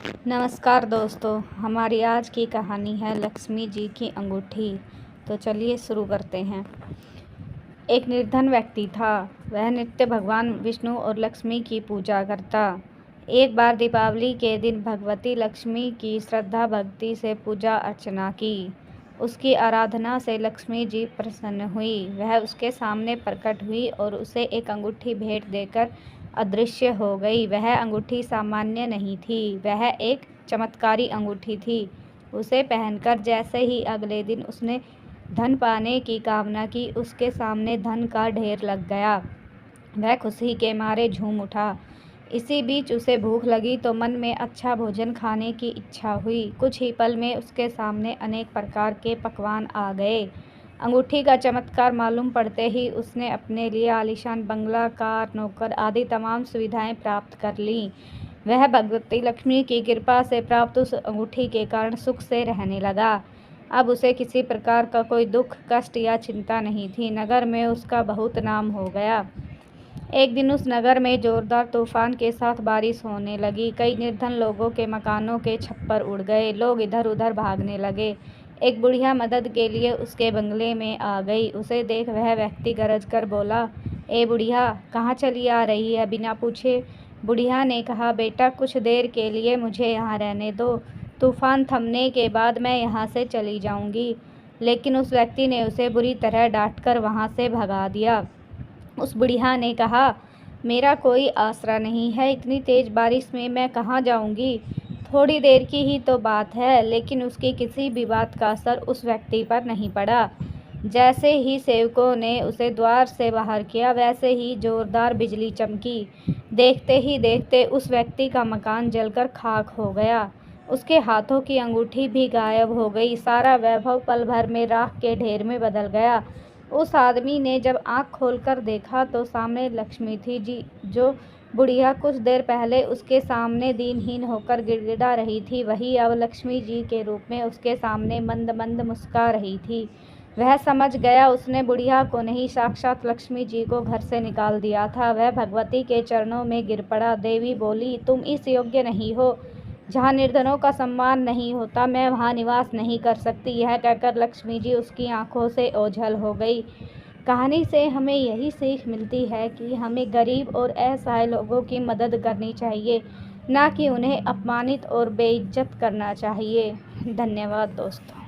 नमस्कार दोस्तों, हमारी आज की कहानी है लक्ष्मी जी की अंगूठी। तो चलिए शुरू करते हैं। एक निर्धन व्यक्ति था। वह नित्य भगवान विष्णु और लक्ष्मी की पूजा करता। एक बार दीपावली के दिन भगवती लक्ष्मी की श्रद्धा भक्ति से पूजा अर्चना की। उसकी आराधना से लक्ष्मी जी प्रसन्न हुई। वह उसके सामने प्रकट हुई और उसे एक अंगूठी भेंट देकर अदृश्य हो गई। वह अंगूठी सामान्य नहीं थी, वह एक चमत्कारी अंगूठी थी। उसे पहनकर जैसे ही अगले दिन उसने धन पाने की कामना की, उसके सामने धन का ढेर लग गया। वह खुशी के मारे झूम उठा। इसी बीच उसे भूख लगी तो मन में अच्छा भोजन खाने की इच्छा हुई। कुछ ही पल में उसके सामने अनेक प्रकार के पकवान आ गए। अंगूठी का चमत्कार मालूम पड़ते ही उसने अपने लिए आलीशान बंगला, कार, नौकर आदि तमाम सुविधाएं प्राप्त कर लीं। वह भगवती लक्ष्मी की कृपा से प्राप्त उस अंगूठी के कारण सुख से रहने लगा। अब उसे किसी प्रकार का कोई दुख, कष्ट या चिंता नहीं थी। नगर में उसका बहुत नाम हो गया। एक दिन उस नगर में जोरदार तूफान के साथ बारिश होने लगी। कई निर्धन लोगों के मकानों के छप्पर उड़ गए। लोग इधर उधर भागने लगे। एक बुढ़िया मदद के लिए उसके बंगले में आ गई। उसे देख वह व्यक्ति गरज कर बोला, ए बुढ़िया, कहाँ चली आ रही है बिना पूछे? बुढ़िया ने कहा, बेटा, कुछ देर के लिए मुझे यहाँ रहने दो। तूफान थमने के बाद मैं यहाँ से चली जाऊंगी। लेकिन उस व्यक्ति ने उसे बुरी तरह डांटकर वहाँ से भगा दिया। उस बुढ़िया ने कहा, मेरा कोई आसरा नहीं है, इतनी तेज बारिश में मैं कहाँ जाऊंगी? थोड़ी देर की ही तो बात है। लेकिन उसकी किसी भी बात का असर उस व्यक्ति पर नहीं पड़ा। जैसे ही सेवकों ने उसे द्वार से बाहर किया, वैसे ही जोरदार बिजली चमकी। देखते ही देखते उस व्यक्ति का मकान जलकर खाक हो गया। उसके हाथों की अंगूठी भी गायब हो गई। सारा वैभव पल भर में राख के ढेर में बदल गया। उस आदमी ने जब आंख खोलकर देखा तो सामने लक्ष्मी थी जी, जो बुढ़िया कुछ देर पहले उसके सामने दीनहीन होकर गिड़गिड़ा रही थी, वही अब लक्ष्मी जी के रूप में उसके सामने मंद मंद मुस्कुरा रही थी। वह समझ गया उसने बुढ़िया को नहीं, साक्षात लक्ष्मी जी को घर से निकाल दिया था। वह भगवती के चरणों में गिर पड़ा। देवी बोली, तुम इस योग्य नहीं हो। जहाँ निर्धनों का सम्मान नहीं होता, मैं वहाँ निवास नहीं कर सकती। यह कहकर लक्ष्मी जी उसकी आंखों से ओझल हो गई। कहानी से हमें यही सीख मिलती है कि हमें गरीब और असहाय लोगों की मदद करनी चाहिए, ना कि उन्हें अपमानित और बेइज्जत करना चाहिए। धन्यवाद दोस्तों।